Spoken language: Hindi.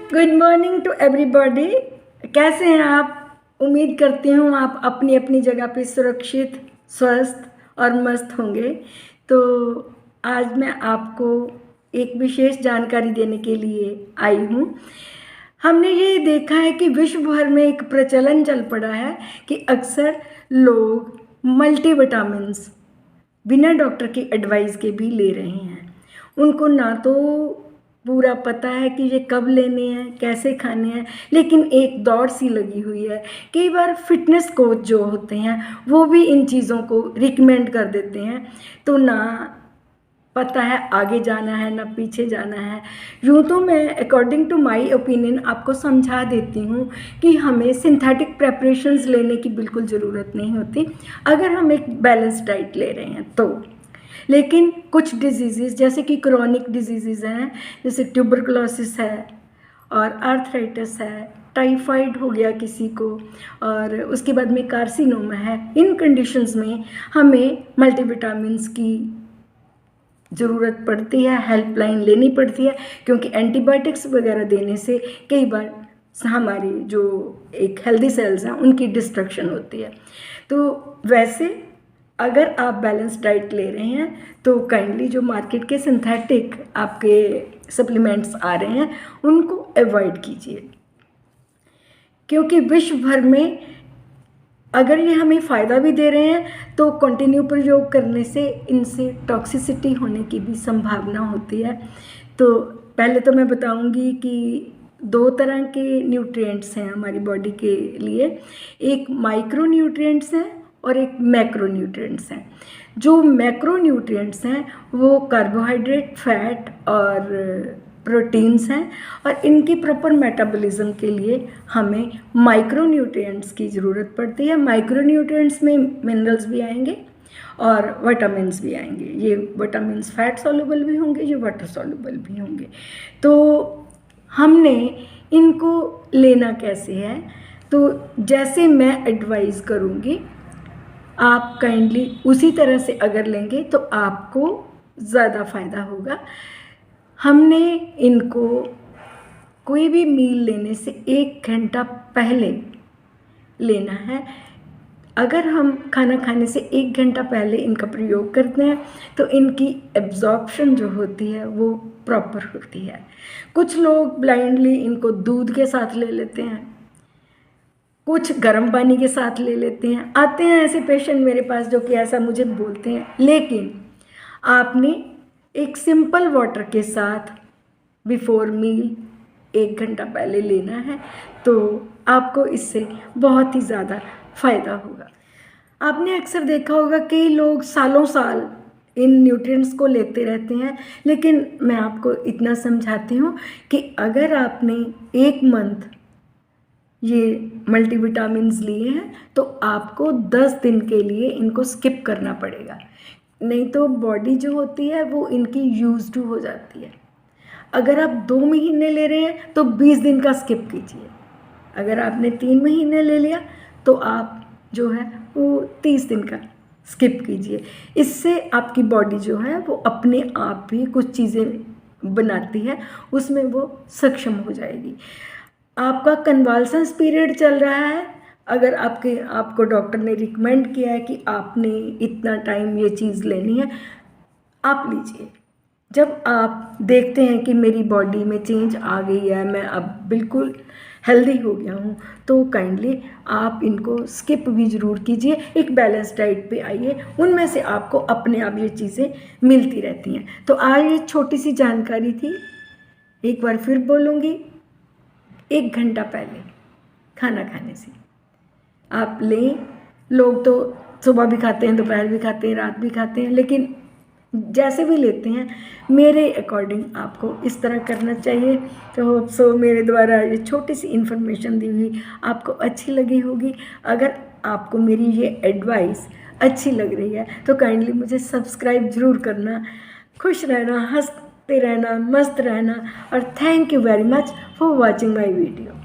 Good morning to everybody. कैसे हैं आप? उम्मीद करती हूँ आप अपनी अपनी जगह पे सुरक्षित, स्वस्थ और मस्त होंगे। तो आज मैं आपको एक विशेष जानकारी देने के लिए आई हूँ। हमने ये देखा है कि विश्व भर में एक प्रचलन चल पड़ा है कि अक्सर लोग मल्टीविटामिन्स बिना डॉक्टर की एडवाइस के भी ले रहे हैं। उनको ना तो पूरा पता है कि ये कब लेने हैं, कैसे खाने हैं, लेकिन एक दौड़ सी लगी हुई है। कई बार फिटनेस कोच जो होते हैं वो भी इन चीज़ों को रिकमेंड कर देते हैं, तो ना पता है आगे जाना है ना पीछे जाना है। यूँ तो मैं अकॉर्डिंग टू माय ओपिनियन आपको समझा देती हूँ कि हमें सिंथेटिक प्रेपरेशंस लेने की बिल्कुल ज़रूरत नहीं होती अगर हम एक बैलेंस डाइट ले रहे हैं तो। लेकिन कुछ डिजीज़ जैसे कि क्रोनिक डिजीज़ हैं, जैसे ट्यूबरकुलोसिस है और आर्थराइटिस है, टाइफाइड हो गया किसी को, और उसके बाद में कार्सिनोमा है, इन कंडीशंस में हमें मल्टीविटामिन्स की ज़रूरत पड़ती है, हेल्पलाइन लेनी पड़ती है, क्योंकि एंटीबायोटिक्स वगैरह देने से कई बार हमारी जो एक हेल्दी सेल्स हैं उनकी डिस्ट्रक्शन होती है। तो वैसे अगर आप बैलेंस डाइट ले रहे हैं तो काइंडली जो मार्केट के सिंथेटिक आपके सप्लीमेंट्स आ रहे हैं उनको अवॉइड कीजिए, क्योंकि विश्व भर में अगर ये हमें फ़ायदा भी दे रहे हैं तो कंटिन्यू प्रयोग करने से इनसे टॉक्सिसिटी होने की भी संभावना होती है। तो पहले तो मैं बताऊंगी कि दो तरह के न्यूट्रिएंट्स हैं हमारी बॉडी के लिए, एक माइक्रो न्यूट्रिएंट्स हैं और एक मैक्रो न्यूट्रिएंट्स हैं। जो मैक्रो न्यूट्रिएंट्स हैं वो कार्बोहाइड्रेट, फैट और प्रोटीन्स हैं, और इनकी प्रॉपर मेटाबॉलिज्म के लिए हमें माइक्रो न्यूट्रिएंट्स की ज़रूरत पड़ती है। माइक्रो न्यूट्रिएंट्स में मिनरल्स भी आएंगे और विटामिन्स भी आएंगे। ये विटामिन्स फैट सॉल्युबल भी होंगे, ये वाटर सॉल्युबल भी होंगे। तो हमने इनको लेना कैसे है, तो जैसे मैं एडवाइस करूँगी आप काइंडली उसी तरह से अगर लेंगे तो आपको ज़्यादा फ़ायदा होगा। हमने इनको कोई भी मील लेने से 1 घंटा पहले लेना है। अगर हम खाना खाने से 1 घंटा पहले इनका प्रयोग करते हैं तो इनकी एब्जॉर्प्शन जो होती है वो प्रॉपर होती है। कुछ लोग ब्लाइंडली इनको दूध के साथ ले लेते हैं, कुछ गर्म पानी के साथ ले लेते हैं। आते हैं ऐसे पेशेंट मेरे पास जो कि ऐसा मुझे बोलते हैं, लेकिन आपने एक सिंपल वाटर के साथ बिफोर मील 1 घंटा पहले लेना है, तो आपको इससे बहुत ही ज़्यादा फ़ायदा होगा। आपने अक्सर देखा होगा कई लोग सालों साल इन न्यूट्रिएंट्स को लेते रहते हैं, लेकिन मैं आपको इतना समझाती हूँ कि अगर आपने 1 मंथ ये मल्टीविटामिन्स लिए हैं तो आपको 10 दिन के लिए इनको स्किप करना पड़ेगा, नहीं तो बॉडी जो होती है वो इनकी यूज्ड टू हो जाती है। अगर आप 2 महीने ले रहे हैं तो 20 दिन का स्किप कीजिए। अगर आपने 3 महीने ले लिया तो आप जो है वो 30 दिन का स्किप कीजिए। इससे आपकी बॉडी जो है वो अपने आप भी कुछ चीज़ें बनाती है, उसमें वो सक्षम हो जाएगी। आपका कन्वाल्सेंस पीरियड चल रहा है, अगर आपको डॉक्टर ने रिकमेंड किया है कि आपने इतना टाइम ये चीज़ लेनी है, आप लीजिए। जब आप देखते हैं कि मेरी बॉडी में चेंज आ गई है, मैं अब बिल्कुल हेल्दी हो गया हूँ, तो काइंडली आप इनको स्किप भी ज़रूर कीजिए। एक बैलेंस डाइट पे आइए, उनमें से आपको अपने आप ये चीज़ें मिलती रहती हैं। तो आज ये छोटी सी जानकारी थी, एक बार फिर बोलूँगी, 1 घंटा पहले खाना खाने से आप लें। लोग तो सुबह भी खाते हैं, दोपहर भी खाते हैं, रात भी खाते हैं, लेकिन जैसे भी लेते हैं मेरे अकॉर्डिंग आपको इस तरह करना चाहिए। तो मेरे द्वारा ये छोटी सी इन्फॉर्मेशन दी हुई आपको अच्छी लगी होगी। अगर आपको मेरी ये एडवाइस अच्छी लग रही है तो काइंडली मुझे सब्सक्राइब ज़रूर करना। खुश रहना, हंसते रहना, मस्त रहना, और thank you very much for watching my video.